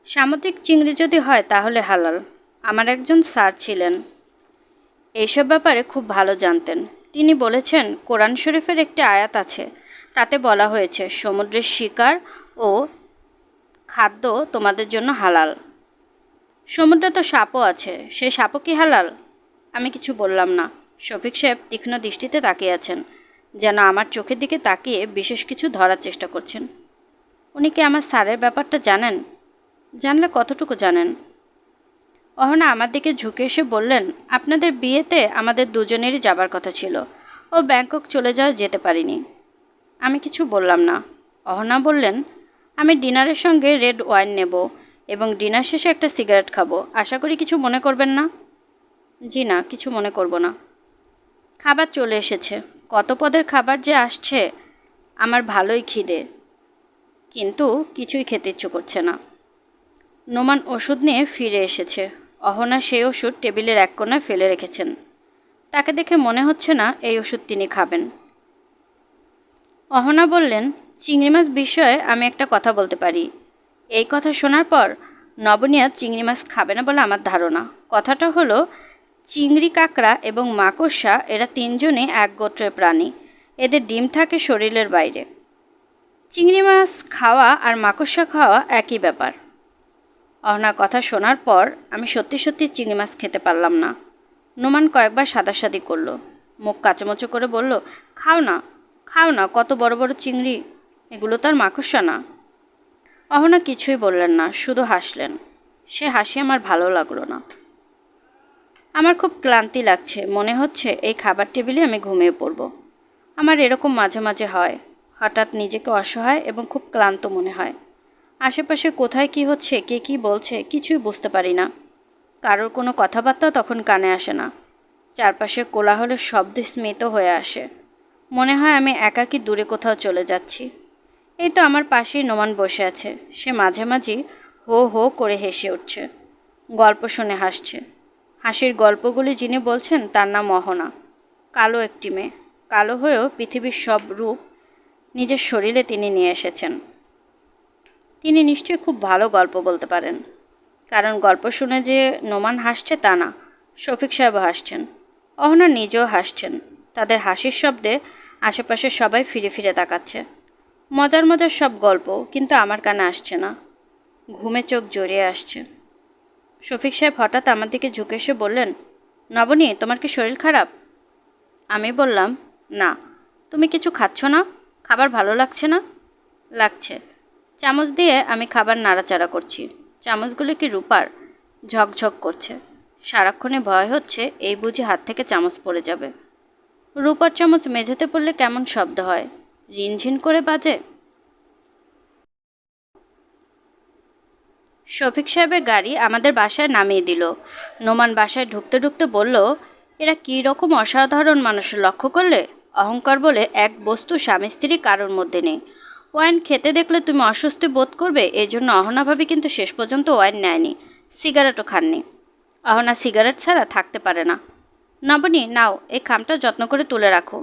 A: সামুদ্রিক চিংড়ি যদি হয় তাহলে হালাল। আমার একজন স্যার ছিলেন, এইসব ব্যাপারে খুব ভালো জানতেন। তিনি বলেছেন, কোরআন শরীফের একটি আয়াত আছে, তাতে বলা হয়েছে সমুদ্রের শিকার ও খাদ্য তোমাদের জন্য হালাল। সমুদ্রে তো সাপও আছে, সেই সাপও কি হালাল? আমি কিছু বললাম না। শফিক সাহেব তীক্ষ্ণ দৃষ্টিতে তাকিয়ে আছেন, যেন আমার চোখের দিকে তাকিয়ে বিশেষ কিছু ধরার চেষ্টা করছেন। উনি কি আমার স্যারের ব্যাপারটা জানেন? জানলে কতটুকু জানেন? অহনা আমার দিকে ঝুঁকে এসে বললেন, আপনাদের বিয়েতে আমাদের দুজনেরই যাবার কথা ছিল। ও ব্যাংকক চলে যাওয়া যেতে পারিনি। আমি কিছু বললাম না। অহনা বললেন, আমি ডিনারের সঙ্গে রেড ওয়াইন নেব এবং ডিনার শেষে একটা সিগারেট খাবো। আশা করি কিছু মনে করবেন না। জি না, কিছু মনে করব না। খাবার চলে এসেছে। কত পদের খাবার যে আসছে। আমার ভালোই খিদে, কিন্তু কিছুই খেতে ইচ্ছে করছে না। নোমান ওষুধ নিয়ে ফিরে এসেছে। অহনা সেই ওষুধ টেবিলের এক কোণায় ফেলে রেখেছেন। তাকে দেখে মনে হচ্ছে না এই ওষুধ তিনি খাবেন। অহনা বললেন, চিংড়ি মাছ বিষয়ে আমি একটা কথা বলতে পারি। এই কথা শোনার পর নবনীয়া চিংড়ি মাছ খাবে না বলে আমার ধারণা। কথাটা হলো, চিংড়ি, কাঁকড়া এবং মাকড়সা এরা তিনজনই এক গোত্রের প্রাণী। এদের ডিম থাকে শরীরের বাইরে। চিংড়ি মাছ খাওয়া আর মাকড়সা খাওয়া একই ব্যাপার। অহনার কথা শোনার পর আমি সত্যি সত্যি চিংড়ি মাছ খেতে পারলাম না। নোমান কয়েকবার সাদাসাদি করলো, মুখ কাঁচামোচো করে বলল, খাও না, খাও না, কত বড় বড় চিংড়ি, এগুলো তো আর মাকড়সা না। অহনা কিছুই বললেন না, শুধু হাসলেন। সে হাসি আমার ভালো লাগলো না। আমার খুব ক্লান্তি লাগছে, মনে হচ্ছে এই খাবার টেবিলে আমি ঘুমিয়ে পড়ব। আমার এরকম মাঝে মাঝে হয়, হঠাৎ নিজেকে অসহায় এবং খুব ক্লান্ত মনে হয়। আশেপাশে কোথায় কি হচ্ছে, কে কি বলছে কিছুই বুঝতে পারি না। কারোর কোনো কথাবার্তা তখন কানে আসে না। চারপাশে কোলাহলের শব্দ স্মিত হয়ে আসে। মনে হয় আমি একাকী দূরে কোথাও চলে যাচ্ছি। এই তো আমার পাশেই নোমান বসে আছে। সে মাঝে মাঝে হো হো করে হেসে উঠছে, গল্প শুনে হাসছে। হাসির গল্পগুলি যিনি বলছেন তার নাম অহনা। কালো একটি মেয়ে, কালো হয়েও পৃথিবীর সব রূপ নিজের শরীরে তিনি নিয়ে এসেছেন। তিনি নিশ্চয়ই খুব ভালো গল্প বলতে পারেন, কারণ গল্প শুনে যে নোমান হাসছে তা না, শফিক সাহেবও হাসছেন, অহনা নিজেও হাসছেন। তাদের হাসির শব্দে আশেপাশে সবাই ফিরে ফিরে তাকাচ্ছে। মজার মজার সব গল্প, কিন্তু আমার কানে আসছে না। ঘুমে চোখ জড়িয়ে আসছে। শফিক সাহেব হঠাৎ আমার দিকে ঝুঁকে এসে বললেন, নবনী, তোমার কি শরীর খারাপ? আমি বললাম, না। তুমি কিছু খাচ্ছ না? খাবার ভালো লাগছে না? লাগছে। চামচ দিয়ে আমি খাবার নাড়াচাড়া করছি। চামচগুলো কি রূপার? ঝকঝক করছে। সারাক্ষণে ভয় হচ্ছে এই বুঝি হাত থেকে চামচ পড়ে যাবে। রূপার চামচ মেঝেতে পড়লে কেমন শব্দ হয়? রিনঝিন করে বাজে। শফিক সাহেবের গাড়ি আমাদের বাসায় নামিয়ে দিল। নোমান বাসায় ঢুকতে ঢুকতে বলল, এরা কী রকম অসাধারণ মানুষ লক্ষ্য করলে? অহংকার বলে এক বস্তু স্বামী স্ত্রী কারোর মধ্যে নেই। ওয়াইন খেতে দেখলে তুমি অস্বস্তি বোধ করবে, এই জন্য অহনা ভাবি কিন্তু শেষ পর্যন্ত ওয়াইন নেয়নি, সিগারেটও খাননি। অহনা সিগারেট ছাড়া থাকতে পারে না। নবনী, নাও, এই খামটা যত্ন করে তুলে রাখো।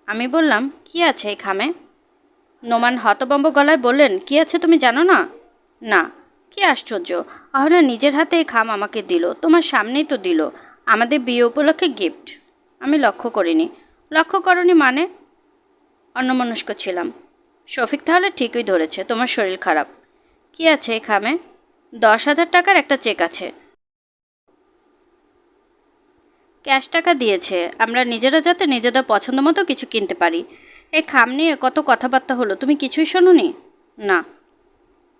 A: আমি বললাম, কি আছে এই খামে? নোমান হতভম্ব গলায় বললেন, কি আছে তুমি জানো না? না। কি আশ্চর্য, অহনা নিজের হাতে এই খাম আমাকে দিল, তোমার সামনেই তো দিল, আমাদের বিয়ে উপলক্ষে গিফট। আমি লক্ষ্য করিনি। লক্ষ্য করনি মানে? অন্যমনস্ক ছিলাম। শফিক তাহলে ঠিকই ধরেছে, তোমার শরীর খারাপ। কি আছে এই খামে? 10,000 টাকার একটা চেক আছে। ক্যাশ টাকা দিয়েছে, আমরা নিজেরা যাতে নিজেদের পছন্দ মতো কিছু কিনতে পারি। এই খাম নিয়ে কত কথাবার্তা হলো, তুমি কিছুই শোনোনি? না।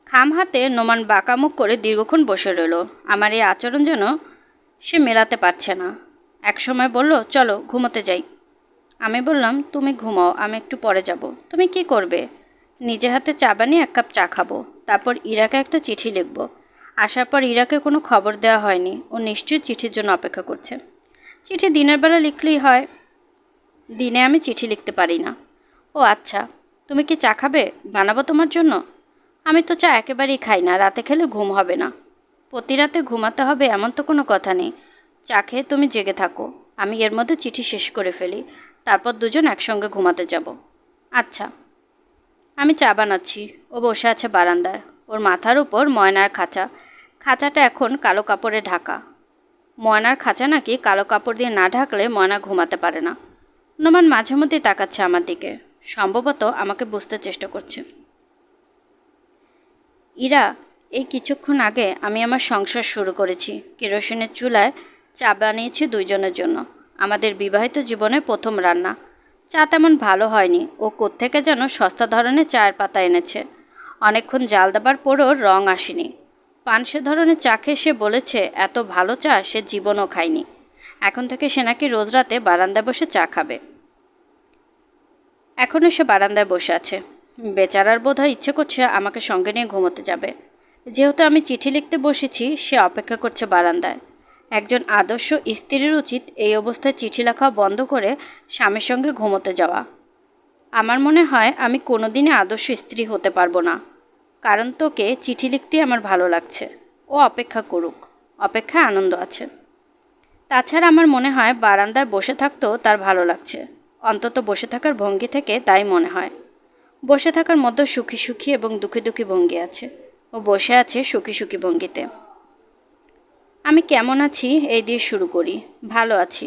A: খাম হাতে নোমান বাঁকা মুখ করে দীর্ঘক্ষণ বসে রইল। আমার এই আচরণ যেন সে মেলাতে পারছে না। একসময় বলল, চলো ঘুমোতে যাই। আমি বললাম, তুমি ঘুমাও, আমি একটু পরে যাব। তুমি কি করবে? নিজের হাতে চা বানিয়ে 1 কাপ চা খাবো, তারপর ইরাকে একটা চিঠি লিখব। আসার পর ইরাকে কোনো খবর দেওয়া হয়নি, ও নিশ্চয়ই চিঠির জন্য অপেক্ষা করছে। চিঠি দিনের বেলা লিখলেই হয়, দিনে আমি চিঠি লিখতে পারি না। ও আচ্ছা, তুমি কি চা খাবে? বানাবো তোমার জন্য? আমি তো চা একেবারেই খাই না, রাতে খেলে ঘুম হবে না। প্রতি রাতে ঘুমাতে হবে এমন তো কোনো কথা নেই। চা খেয়ে তুমি জেগে থাকো, আমি এর মধ্যে চিঠি শেষ করে ফেলি, তারপর দুজন একসঙ্গে ঘুমাতে যাব। আচ্ছা। আমি চা বানাচ্ছি। ও বসে আছে বারান্দায়, ওর মাথার উপর ময়নার খাঁচা। খাঁচাটা এখন কালো কাপড়ে ঢাকা। ময়নার খাঁচা নাকি কালো কাপড় দিয়ে না ঢাকলে ময়না ঘুমাতে পারে না। নোমান মাঝে মধ্যেই তাকাচ্ছে আমার দিকে, সম্ভবত আমাকে বুঝতে চেষ্টা করছে। ইরা, এই কিছুক্ষণ আগে আমি আমার সংসার শুরু করেছি। কেরোসিনের চুলায় চা বানিয়েছি 2 জনের জন্য। আমাদের বিবাহিত জীবনে প্রথম রান্না। চা তেমন ভালো হয়নি, ও কোত্থেকে যেন সস্তা ধরনের চায়ের পাতা এনেছে। অনেকক্ষণ জাল দেবার পরও রং আসেনি। পানসে ধরনের চা খেয়ে সে বলেছে এত ভালো চা সে জীবনও খায়নি। এখন থেকে সে নাকি রোজ রাতে বারান্দায় বসে চা খাবে। এখনও সে বারান্দায় বসে আছে। বেচারার বোধহয় ইচ্ছে করছে আমাকে সঙ্গে নিয়ে ঘুমোতে যাবে। যেহেতু আমি চিঠি লিখতে বসেছি, সে অপেক্ষা করছে বারান্দায়। একজন আদর্শ স্ত্রীর উচিত এই অবস্থায় চিঠি লেখা বন্ধ করে স্বামীর সঙ্গে ঘুমোতে যাওয়া। আমার মনে হয় আমি কোনোদিনই আদর্শ স্ত্রী হতে পারবো না, কারণ তোকে চিঠি লিখতে আমার ভালো লাগছে। ও অপেক্ষা করুক, অপেক্ষায় আনন্দ আছে। তাছাড়া আমার মনে হয় বারান্দায় বসে থাকতেও তার ভালো লাগছে, অন্তত বসে থাকার ভঙ্গি থেকে তাই মনে হয়। বসে থাকার মধ্যে সুখী সুখী এবং দুঃখী দুঃখী ভঙ্গি আছে। ও বসে আছে সুখী সুখী ভঙ্গিতে। আমি কেমন আছি এই দিয়ে শুরু করি। ভালো আছি,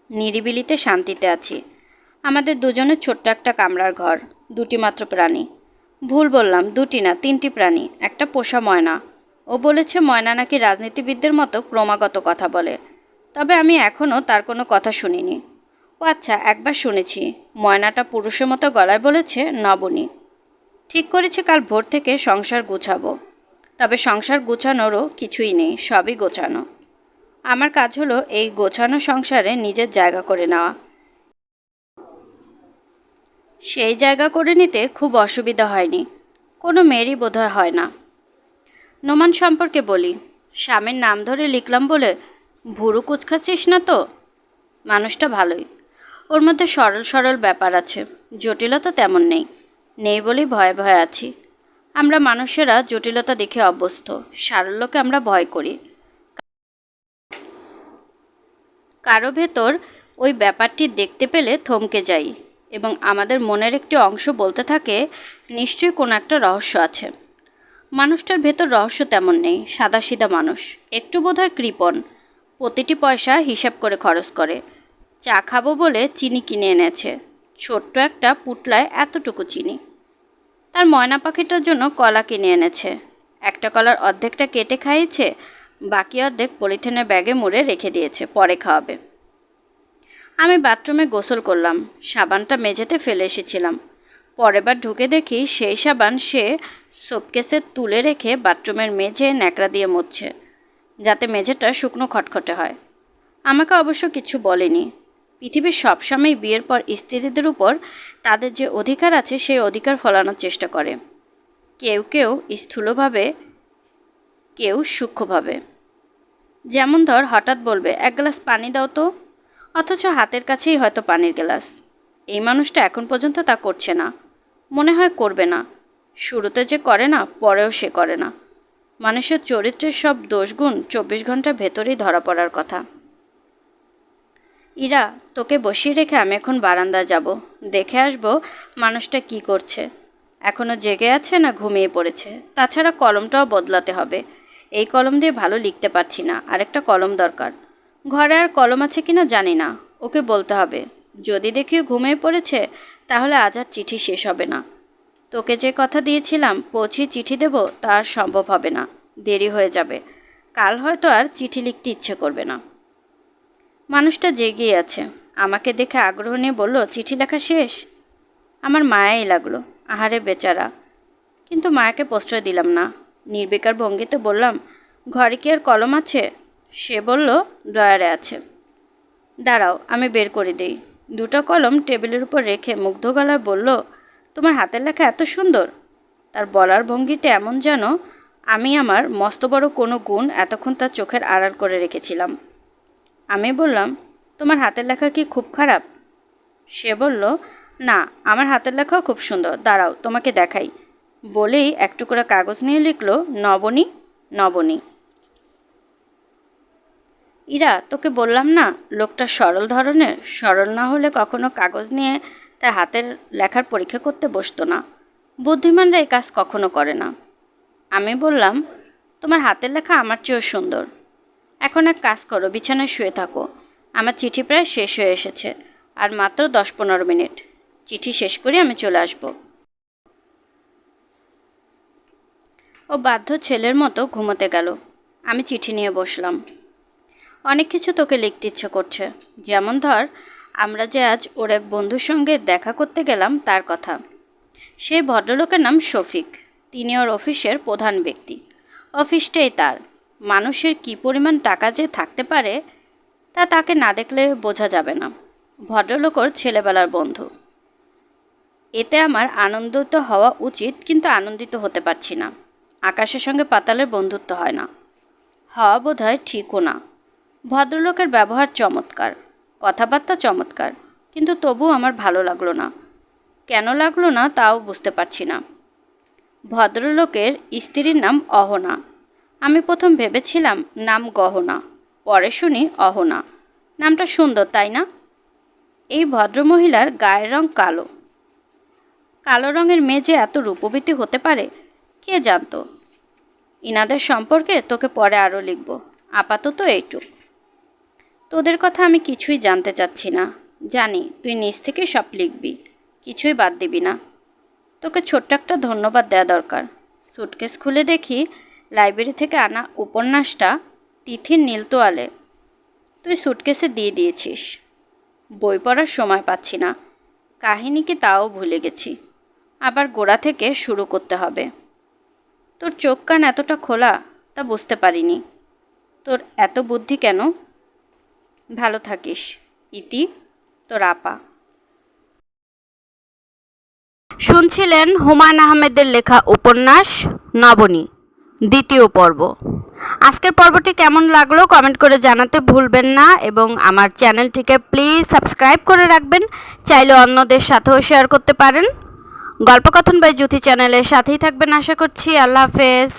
A: নিরিবিলিতে শান্তিতে আছি। আমাদের দুজনের ছোট্ট একটা কামরার ঘর, 2টি মাত্র প্রাণী। ভুল বললাম, 2টি না 3টি প্রাণী, একটা পোষা ময়না। ও বলেছে ময়না নাকি রাজনীতিবিদদের মতো ক্রমাগত কথা বলে, তবে আমি এখনও তার কোনো কথা শুনিনি। ও আচ্ছা, একবার শুনেছি, ময়নাটা পুরুষের মতো গলায় বলেছে, নবনী। ঠিক করেছি কাল ভোর থেকে সংসার গুছাবো। তবে সংসার গুছানোরও কিছুই নেই, সবই গোছানো। আমার কাজ হলো এই গোছানো সংসারে নিজের জায়গা করে নেওয়া। সেই জায়গা করে নিতে খুব অসুবিধা হয়নি, কোনো মেয়েরই বোধহয় হয় না। নোমান সম্পর্কে বলি, স্বামীর নাম ধরে লিখলাম বলে ভুরু কুচকাচ্ছিস না তো? মানুষটা ভালোই, ওর মধ্যে সরল সরল ব্যাপার আছে, জটিলতা তেমন নেই। নেই বলেই ভয়ে ভয়ে আছি। আমরা মানুষেরা জটিলতা দেখে অভ্যস্ত, সারল্যকে আমরা ভয় করি। কারো ভেতর ওই ব্যাপারটি দেখতে পেলে থমকে যাই, এবং আমাদের মনের একটি অংশ বলতে থাকে, নিশ্চয়ই কোনো একটা রহস্য আছে। মানুষটার ভেতর রহস্য তেমন নেই, সাদাসিধা মানুষ, একটু বোধহয় কৃপণ। প্রতিটি পয়সা হিসাব করে খরচ করে। চা খাবো বলে চিনি কিনে এনেছে, ছোট্ট একটা পুটলায় এতটুকু চিনি। তার ময়না পাখিটার জন্য কলা কিনে এনেছে, একটা কলার অর্ধেকটা কেটে খাইয়েছে, বাকি অর্ধেক পলিথিনের ব্যাগে মুড়ে রেখে দিয়েছে, পরে খাওয়াবে। আমি বাথরুমে গোসল করলাম, সাবানটা মেঝেতে ফেলে এসেছিলাম। পরের বার ঢুকে দেখি সেই সাবান সে সোপকেসে তুলে রেখে বাথরুমের মেঝে ন্যাকড়া দিয়ে মুছছে, যাতে মেঝেটা শুকনো খটখটে হয়। আমাকে অবশ্য কিছু বলেনি। পৃথিবীর সবসময় বিয়ের পর স্ত্রীদের উপর তাদের যে অধিকার আছে সেই অধিকার ফলানোর চেষ্টা করে, কেউ কেউ স্থূলভাবে, কেউ সূক্ষ্মভাবে। যেমন ধর, হঠাৎ বলবে 1 গ্লাস পানি দাও তো, অথচ হাতের কাছেই হয়তো পানির গ্লাস। এই মানুষটা এখন পর্যন্ত তা করছে না, মনে হয় করবে না। শুরুতে যে করে না, পরেও সে করে না। মানুষের চরিত্রের সব দোষগুণ 24 ঘন্টার ভেতরেই ধরা পড়ার কথা। ইরা, তোকে বসিয়ে রেখে আমি এখন বারান্দায় যাব, দেখে আসবো মানুষটা কি করছে। এখনও জেগে আছে না ঘুমিয়ে পড়েছে। তাছাড়া কলমটাও বদলাতে হবে। এই কলম দিয়ে ভালো লিখতে পারছি না, আরেকটা কলম দরকার। ঘরে আর কলম আছে কিনা জানি না, ওকে বলতে হবে। যদি দেখি ঘুমিয়ে পড়েছে তাহলে আজ আর চিঠি শেষ হবে না। তোকে যে কথা দিয়েছিলাম পৌঁছে চিঠি দেব তা আর সম্ভব হবে না, দেরি হয়ে যাবে। কাল হয়তো আর চিঠি লিখতে ইচ্ছে করবে না। মানুষটা জেগেই আছে। আমাকে দেখে আগ্রহ নিয়ে বলল, চিঠি লেখা শেষ? আমার মায়াই লাগলো। আহারে বেচারা। কিন্তু মায়াকে প্রশ্রয় দিলাম না। নির্বিকার ভঙ্গিতে বললাম, ঘরে কি আর কলম আছে? সে বলল, ড্রয়ারে আছে। দাঁড়াও, আমি বের করে দিই। দুটো কলম টেবিলের উপর রেখে মুগ্ধ গলায় বলল, তোমার হাতের লেখা এত সুন্দর। তার বলার ভঙ্গিটা এমন যেন আমি আমার মস্ত বড় কোনো গুণ এতক্ষণ তার চোখের আড়াল করে রেখেছিলাম। আমি বললাম, তোমার হাতের লেখা কি খুব খারাপ? সে বলল, না, আমার হাতের লেখাও খুব সুন্দর। দাঁড়াও, তোমাকে দেখাই। বলেই এক টুকরা কাগজ নিয়ে লিখল, নবনী, নবনী। ইরা, তোকে বললাম না লোকটা সরল ধরনের। সরল না হলে কখনো কাগজ নিয়ে তার হাতের লেখার পরীক্ষা করতে বসতো না। বুদ্ধিমানরা এই কাজ কখনো করে না। আমি বললাম, তোমার হাতের লেখা আমার চেয়েও সুন্দর। এখন এক কাজ করো, বিছানায় শুয়ে থাকো। আমার চিঠি প্রায় শেষ হয়ে এসেছে, আর মাত্র 10-15 মিনিট। চিঠি শেষ করে আমি চলে আসব। ও বাধ্য ছেলের মতো ঘুমোতে গেল। আমি চিঠি নিয়ে বসলাম। অনেক কিছু তোকে লিখতে ইচ্ছে করছে। যেমন ধর, আমরা যে আজ ওর এক বন্ধুর সঙ্গে দেখা করতে গেলাম তার কথা। সেই ভদ্রলোকের নাম শফিক। তিনি ওর অফিসের প্রধান ব্যক্তি। অফিসটাই তার। মানুষের কী পরিমাণ টাকা যে থাকতে পারে তা তাকে না দেখলে বোঝা যাবে না। ভদ্রলোক ওর ছেলেবেলার বন্ধু। এতে আমার আনন্দিত হওয়া উচিত, কিন্তু আনন্দিত হতে পারছি না। আকাশের সঙ্গে পাতালের বন্ধুত্ব হয় না, হওয়া বোধ হয় ঠিকও না। ভদ্রলোকের ব্যবহার চমৎকার, কথাবার্তা চমৎকার, কিন্তু তবু আমার ভালো লাগলো না। কেন লাগলো না তাও বুঝতে পারছি না। ভদ্রলোকের স্ত্রীর নাম অহনা। আমি প্রথম ভেবেছিলাম নাম গহনা, পরে শুনি অহনা। নামটা সুন্দর, তাই না? এই ভদ্রমহিলার গায়ের রং কালো। কালো রঙের মেয়ে যে এত রূপবতী হতে পারে কে জানতো। ইনাদের সম্পর্কে তোকে পরে আরও লিখব, আপাতত এইটুক। তোদের কথা আমি কিছুই জানতে চাচ্ছি না। জানি তুই নিজ থেকে সব লিখবি, কিছুই বাদ দিবি না। তোকে ছোট্ট একটা ধন্যবাদ দেওয়া দরকার। সুটকেস খুলে দেখি লাইব্রেরি থেকে আনা উপন্যাসটা তিথির নীলতোয়ালে তুই সুটকেসে দিয়ে দিয়েছিস। বই পড়ার সময় পাচ্ছি না। কাহিনী কি তাও ভুলে গেছি। আবার গোড়া থেকে শুরু করতে হবে। তোর চোখ কান এতটা খোলা তা বুঝতে পারিনি। তোর এত বুদ্ধি কেন? ভালো থাকিস। ইতি, তোর আপা। শুনছিলেন হুমায়ুন আহমেদের লেখা উপন্যাস নবনী, দ্বিতীয় পর্ব। আজকের পর্বটি কেমন লাগলো কমেন্ট করে জানাতে ভুলবেন না, এবং আমার চ্যানেলটিকে প্লিজ সাবস্ক্রাইব করে রাখবেন। চাইলে অন্যদের সাথেও শেয়ার করতে পারেন। গল্পকথন বাই জ্যোতি চ্যানেলের সাথেই থাকবেন আশা করছি। আল্লাহ হাফেজ।